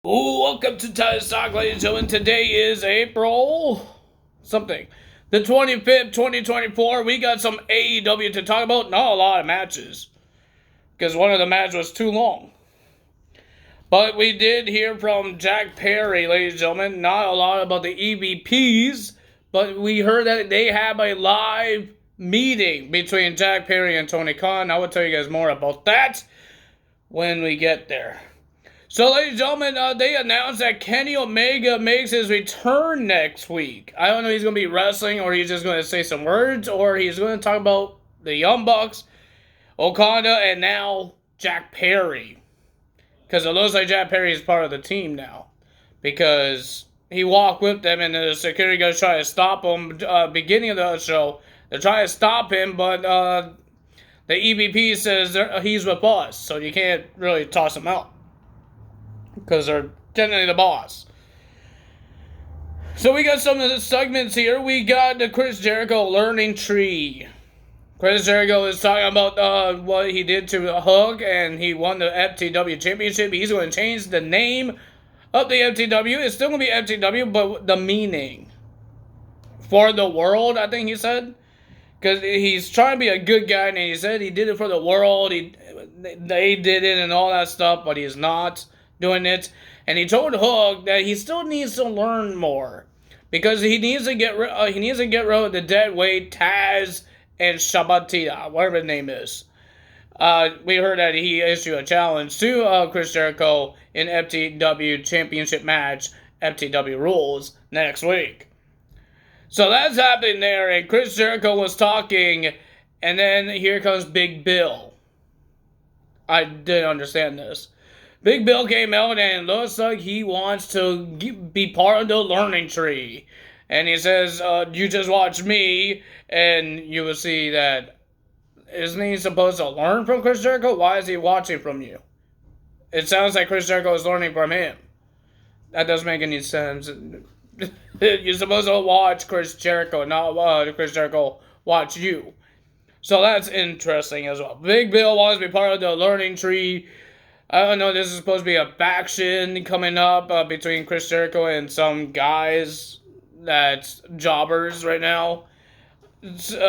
Welcome to Titus Talk, ladies and gentlemen. Today is April something. The 25th, 2024. We got some AEW to talk about. Not a lot of matches. Because one of the matches was too long. But we did hear from Jack Perry, ladies and gentlemen. Not a lot about the EVPs. But we heard that they have a live meeting between Jack Perry and Tony Khan. I will tell you guys more about that when we get there. So, ladies and gentlemen, they announced that Kenny Omega makes his return next week. I don't know if he's going to be wrestling, or he's just going to say some words, or he's going to talk about the Young Bucks, Okada, and now Jack Perry. Because it looks like Jack Perry is part of the team now. Because he walked with them, and the security guards try to stop him beginning of the show. They're trying to stop him, but the EVP says he's with us, so you can't really toss him out. Because they're generally the boss. So we got some of the segments here. We got the Chris Jericho learning tree. Chris Jericho is talking about what he did to Hook, and he won the FTW championship. He's going to change the name of the FTW. It's still going to be FTW, but the meaning. For the world, I think he said. Because he's trying to be a good guy, and he said he did it for the world. They did it and all that stuff, but he's not doing it. And he told Hook that he still needs to learn more, because he needs to get rid of the dead weight Taz and Shabatita, whatever his name is. We heard that he issued a challenge to Chris Jericho in FTW Championship match, FTW Rules, next week. So that's happening there, and Chris Jericho was talking, and then here comes Big Bill. I didn't understand this. Big Bill came out, and it looks like he wants to be part of the learning tree. And he says, you just watch me, and you will see that, isn't he supposed to learn from Chris Jericho? Why is he watching from you? It sounds like Chris Jericho is learning from him. That doesn't make any sense. You're supposed to watch Chris Jericho, not Chris Jericho watch you. So that's interesting as well. Big Bill wants to be part of the learning tree. I don't know, this is supposed to be a faction coming up between Chris Jericho and some guys that's jobbers right now.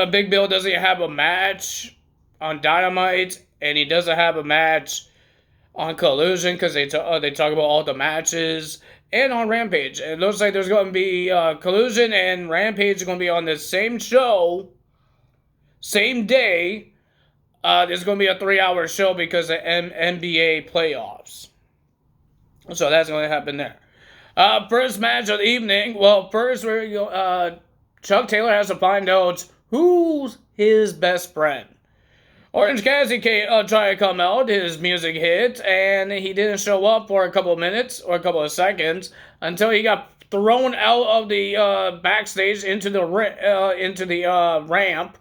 Big Bill doesn't have a match on Dynamite, and he doesn't have a match on Collision, because they talk about all the matches, and on Rampage. It looks like there's going to be Collision and Rampage are going to be on the same show, same day. There's going to be a 3-hour show because of NBA playoffs. So that's going to happen there. First match of the evening. Well, first, Chuck Taylor has to find out who's his best friend. Orange Cassidy tried to come out. His music hit, and he didn't show up for a couple of minutes or a couple of seconds until he got thrown out of the backstage into the ramp.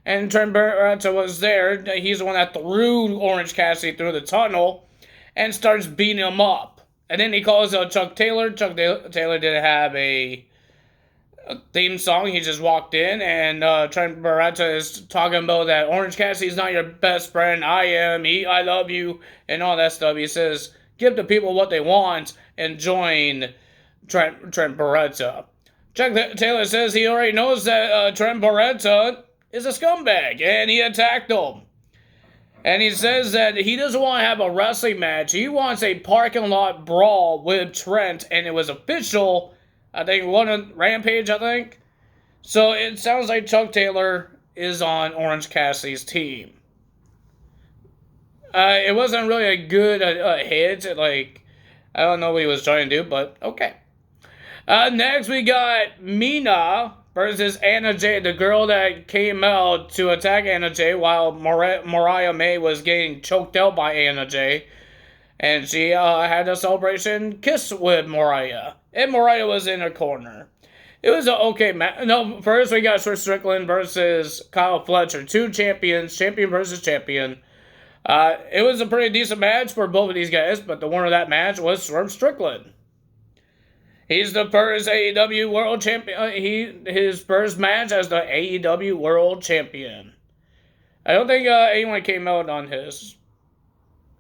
And Trent Barretta was there. He's the one that threw Orange Cassidy through the tunnel and starts beating him up. And then he calls out Chuck Taylor. Chuck Taylor didn't have a theme song. He just walked in, and Trent Barretta is talking about that Orange Cassidy's not your best friend. I am. I love you, and all that stuff. He says, give the people what they want and join Trent Barretta. Chuck Taylor says he already knows that Trent Barretta is a scumbag, and he attacked him. And he says that he doesn't want to have a wrestling match. He wants a parking lot brawl with Trent, and it was official, I think, one on Rampage, I think. So it sounds like Chuck Taylor is on Orange Cassidy's team. It wasn't really a good hit. I don't know what he was trying to do, but okay. Next, we got Mina versus Anna Jay, the girl that came out to attack Anna Jay while Mariah May was getting choked out by Anna Jay. And she had a celebration kiss with Mariah. And Mariah was in her corner. It was an okay match. No, first we got Swerve Strickland versus Kyle Fletcher. Two champions, champion versus champion. It was a pretty decent match for both of these guys, but the winner of that match was Swerve Strickland. He's the first AEW World Champion. His first match as the AEW World Champion. I don't think anyone came out on his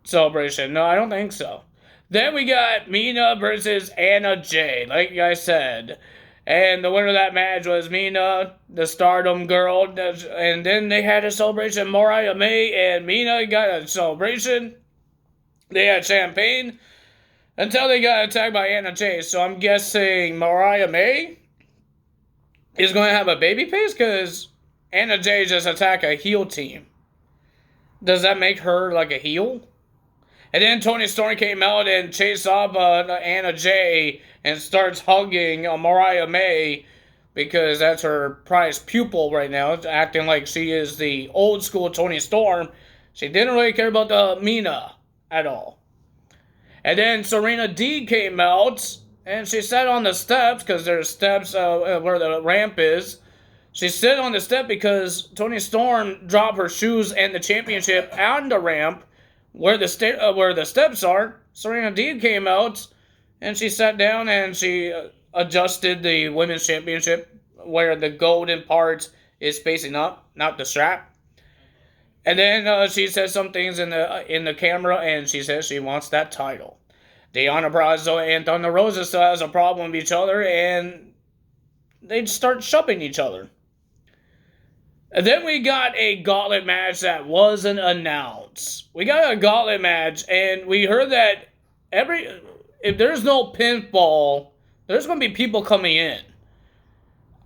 celebration. No, I don't think so. Then we got Mina versus Anna Jay, like I said. And the winner of that match was Mina, the Stardom girl. And then they had a celebration. Mariah May and Mina got a celebration. They had champagne until they got attacked by Anna Jay. So I'm guessing Mariah May is going to have a baby face because Anna Jay just attacked a heel team. Does that make her like a heel? And then Toni Storm came out and chased off Anna Jay and starts hugging Mariah May because that's her prized pupil right now, acting like she is the old school Toni Storm. She didn't really care about the Mina at all. And then Serena Deeb came out and she sat on the steps because there's steps where the ramp is. She sat on the step because Toni Storm dropped her shoes and the championship on the ramp where the steps are. Serena Deeb came out and she sat down and she adjusted the women's championship where the golden part is facing up, not the strap. And then she said some things in the camera and she says she wants that title. Deonna Purrazzo and Thunder Rosa still has a problem with each other and they start shoving each other. And then we got a gauntlet match that wasn't announced. We got a gauntlet match, and we heard that if there's no pinfall, there's going to be people coming in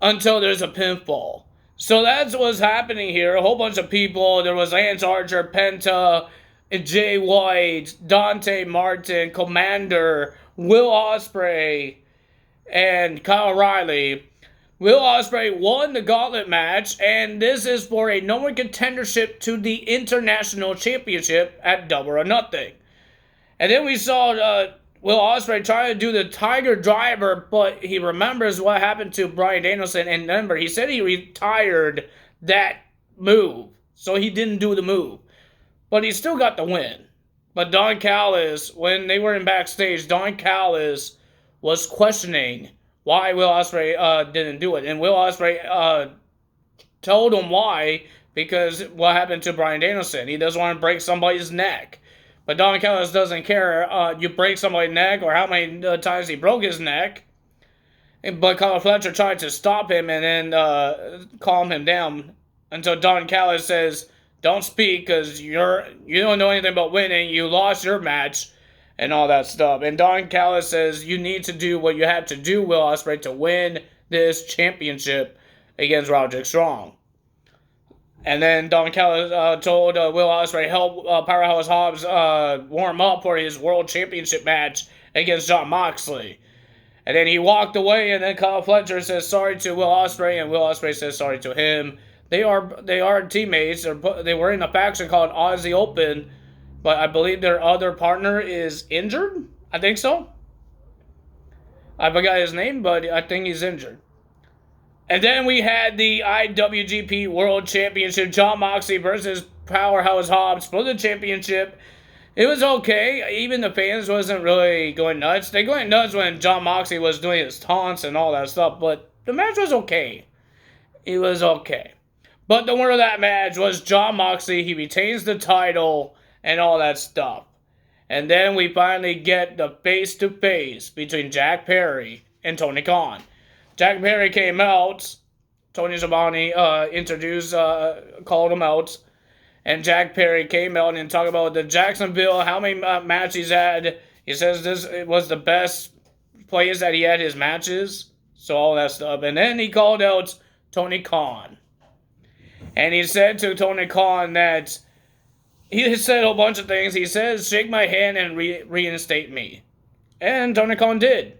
until there's a pinfall. So that's what's happening here. A whole bunch of people. There was Lance Archer, Penta, Jay White, Dante Martin, Commander, Will Ospreay, and Kyle O'Reilly. Will Ospreay won the gauntlet match, and this is for a number one contendership to the International Championship at Double or Nothing. And then we saw Will Ospreay try to do the Tiger Driver, but he remembers what happened to Bryan Danielson, and remember, he said he retired that move, so he didn't do the move. But he still got the win. But Don Callis, when they were in backstage, Don Callis was questioning why Will Ospreay didn't do it. And Will Ospreay told him why, because what happened to Bryan Danielson. He doesn't want to break somebody's neck. But Don Callis doesn't care. You break somebody's neck or how many times he broke his neck. But Kyle Fletcher tried to stop him and then calm him down until Don Callis says, don't speak because you don't know anything about winning. You lost your match. And all that stuff. And Don Callis says, you need to do what you have to do, Will Ospreay, to win this championship against Roderick Strong. And then Don Callis told Will Ospreay help Powerhouse Hobbs warm up for his world championship match against Jon Moxley. And then he walked away, and then Kyle Fletcher says sorry to Will Ospreay, and Will Ospreay says sorry to him. They are teammates. They were in a faction called Aussie Open, but I believe their other partner is injured. I think so. I forgot his name, but I think he's injured. And then we had the IWGP World Championship, Jon Moxley versus Powerhouse Hobbs for the championship. It was okay. Even the fans wasn't really going nuts. They going nuts when Jon Moxley was doing his taunts and all that stuff, but the match was okay. It was okay. But the winner of that match was Jon Moxley. He retains the title and all that stuff. And then we finally get the face-to-face between Jack Perry and Tony Khan. Jack Perry came out. Tony Schiavone introduced, called him out. And Jack Perry came out and talked about the Jacksonville, how many matches he's had. He says this was the best place that he had his matches. So all that stuff. And then he called out Tony Khan. And he said to Tony Khan that he said a bunch of things. He says, shake my hand and reinstate me. And Tony Khan did.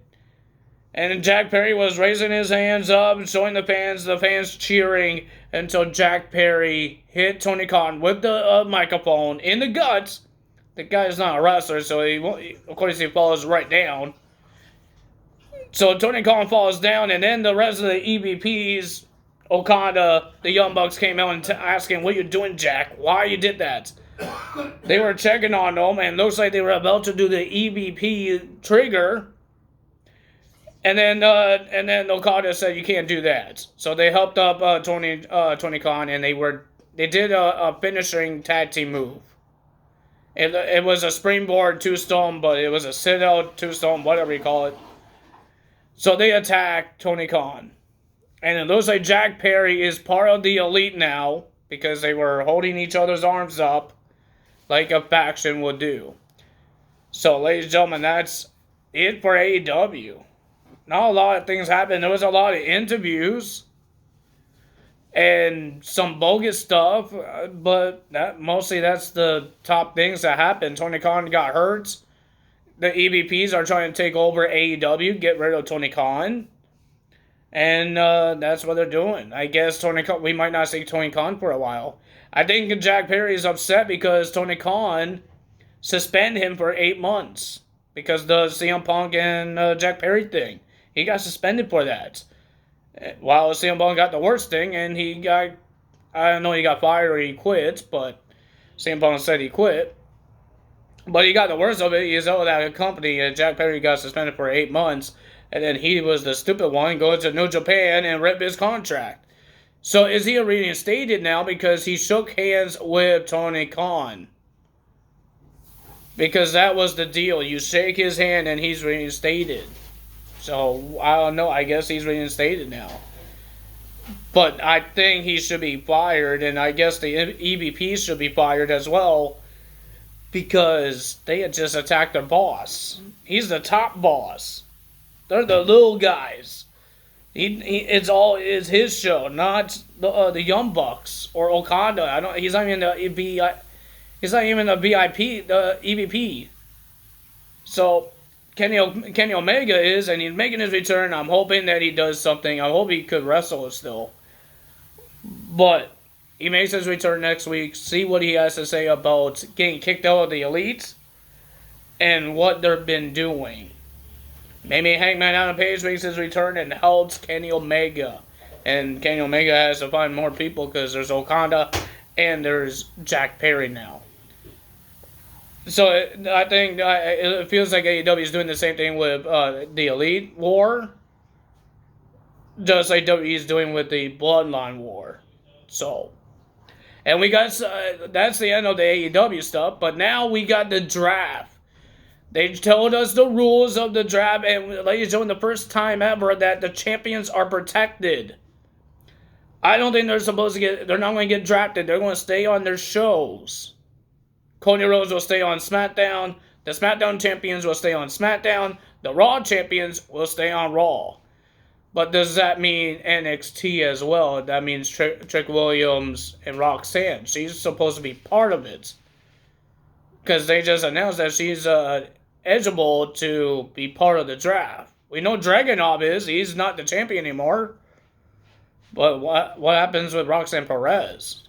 And Jack Perry was raising his hands up, showing the fans cheering, until Jack Perry hit Tony Khan with the microphone in the guts. The guy is not a wrestler, so of course he falls right down. So Tony Khan falls down, and then the rest of the EVPs, Okada, the Young Bucks came out and asking, what you doing, Jack? Why you did that? They were checking on him, and looks like they were about to do the EVP trigger. And then Okada said, you can't do that. So they helped up Tony Khan, and they did a finishing tag team move. It was a springboard two-stone, but it was a sit-out two-stone, whatever you call it. So they attacked Tony Khan. And it looks like Jack Perry is part of the elite now because they were holding each other's arms up like a faction would do. So, ladies and gentlemen, that's it for AEW. Not a lot of things happened. There was a lot of interviews and some bogus stuff, but mostly that's the top things that happened. Tony Khan got hurt. The EVPs are trying to take over AEW, get rid of Tony Khan. And that's what they're doing. I guess we might not see Tony Khan for a while. I think Jack Perry is upset because Tony Khan suspended him for 8 months. Because the CM Punk and Jack Perry thing. He got suspended for that. While CM Punk got the worst thing, and I don't know he got fired or he quit, but CM Punk said he quit. But he got the worst of it. He's out of that company, and Jack Perry got suspended for 8 months. And then he was the stupid one going to New Japan and ripped his contract. So is he reinstated now because he shook hands with Tony Khan? Because that was the deal. You shake his hand and he's reinstated. So, I don't know. I guess he's reinstated now. But I think he should be fired. And I guess the EVPs should be fired as well. Because they had just attacked their boss. He's the top boss. They're the little guys. It's his show, not the Young Bucks or Okada. He's not even the VIP, the EVP. So Kenny Omega is, and he's making his return. I'm hoping that he does something. I hope he could wrestle still. But he makes his return next week. See what he has to say about getting kicked out of the Elite and what they've been doing. Maybe Hangman Adam Page makes his return and helps Kenny Omega. And Kenny Omega has to find more people because there's Okada and there's Jack Perry now. So I think it feels like AEW is doing the same thing with the Elite War. Just like WWE is doing with the Bloodline War. So, and we got, that's the end of the AEW stuff. But now we got the draft. They told us the rules of the draft, and ladies and gentlemen, the first time ever that the champions are protected. I don't think they're not going to get drafted. They're going to stay on their shows. Cody Rhodes will stay on SmackDown. The SmackDown champions will stay on SmackDown. The Raw champions will stay on Raw. But does that mean NXT as well? That means Trick Williams and Roxanne. She's supposed to be part of it. Because they just announced that she's eligible to be part of the draft. We know Dragunov is. He's not the champion anymore. But what happens with Roxanne Perez?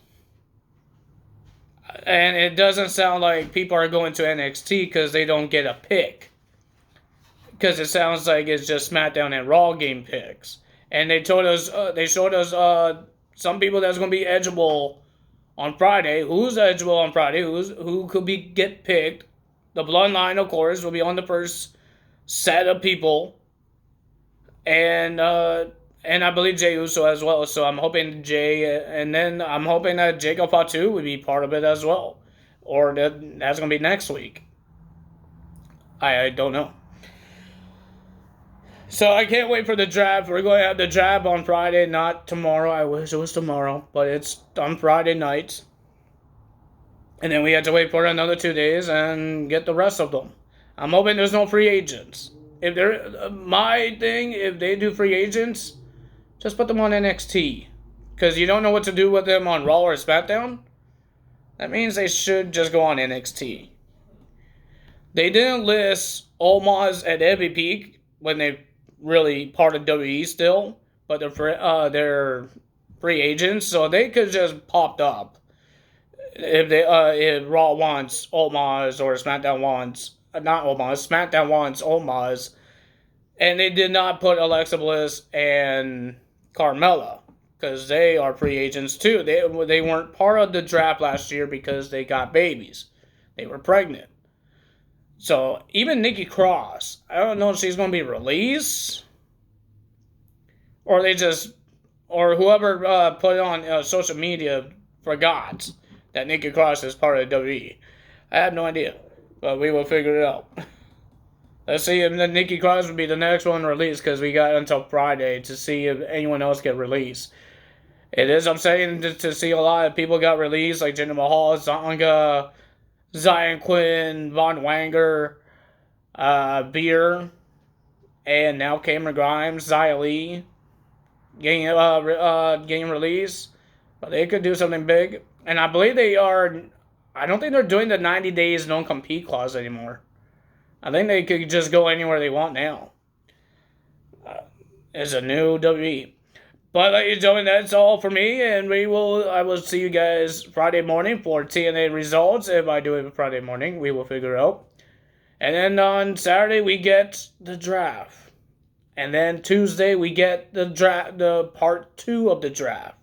And it doesn't sound like people are going to NXT because they don't get a pick. Because it sounds like it's just SmackDown and Raw game picks. And they showed us some people that's going to be eligible on Friday. Who's eligible on Friday? Who could get picked? The Bloodline, of course, will be on the first set of people. And I believe Jey Uso as well. So I'm hoping and then I'm hoping that Jacob Fatu would be part of it as well. Or that's going to be next week. I don't know. So I can't wait for the draft. We're going to have the draft on Friday, not tomorrow. I wish it was tomorrow, but it's on Friday night. And then we have to wait for another 2 days and get the rest of them. I'm hoping there's no free agents. If they do free agents, just put them on NXT. Because you don't know what to do with them on Raw or SmackDown. That means they should just go on NXT. They didn't list Omos at every peak when they really part of WWE still, but they're free agents, so they could just popped up if Raw wants Omos or SmackDown wants SmackDown wants Omos, and they did not put Alexa Bliss and Carmella because they are free agents too. They weren't part of the draft last year because they got babies, they were pregnant. So, even Nikki Cross, I don't know if she's going to be released. Or whoever put it on social media forgot that Nikki Cross is part of WWE. I have no idea, but we will figure it out. Let's see if Nikki Cross will be the next one released, because we got until Friday to see if anyone else get released. It is upsetting to see a lot of people got released, like Jinder Mahal, Zonga, Zion Quinn, Von Wanger, Beer, and now Cameron Grimes, Xia Li getting released. But they could do something big. And I believe they are... I don't think they're doing the 90 days non-compete clause anymore. I think they could just go anywhere they want now. It's a new WWE. But ladies and gentlemen, that's all for me, and I will see you guys Friday morning for TNA results. If I do it Friday morning, we will figure it out. And then on Saturday we get the draft. And then Tuesday we get the part 2 of the draft.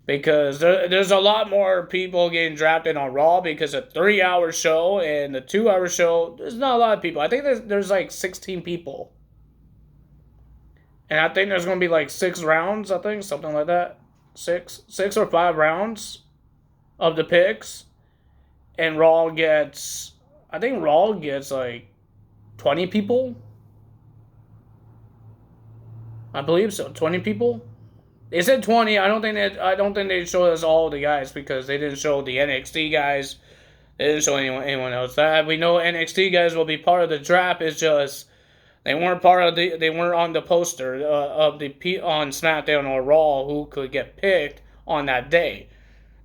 Because there's a lot more people getting drafted on Raw, because a 3-hour show and the 2-hour show, there's not a lot of people. I think there's like 16 people. And I think there's going to be like 6 rounds, I think, something like that. 6 or 5 rounds of the picks. And Raw gets, I think Raw gets like 20 people. I believe so, 20 people. They said 20. I don't think they showed us all the guys, because they didn't show the NXT guys. They didn't show anyone else. That we know NXT guys will be part of the draft. It's just they weren't on the poster of the on SmackDown or Raw who could get picked on that day.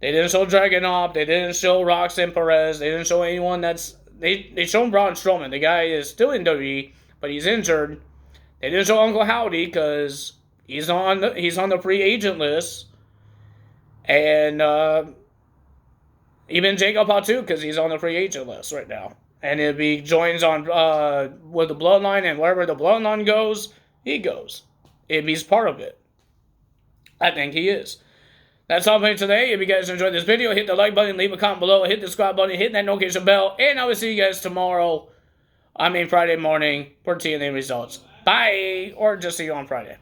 They didn't show Dragunov. They didn't show Roxanne Perez. They didn't show anyone that's they showed Braun Strowman. The guy is still in WWE, but he's injured. They didn't show Uncle Howdy because he's on the free agent list, and even Jacob Fatu, because he's on the free agent list right now. And if he joins on with the Bloodline, and wherever the Bloodline goes, he goes. If he's part of it. I think he is. That's all for me today. If you guys enjoyed this video, hit the like button, leave a comment below, hit the subscribe button, hit that notification bell, and I will see you guys Friday morning for TNA results. Bye! Or just see you on Friday.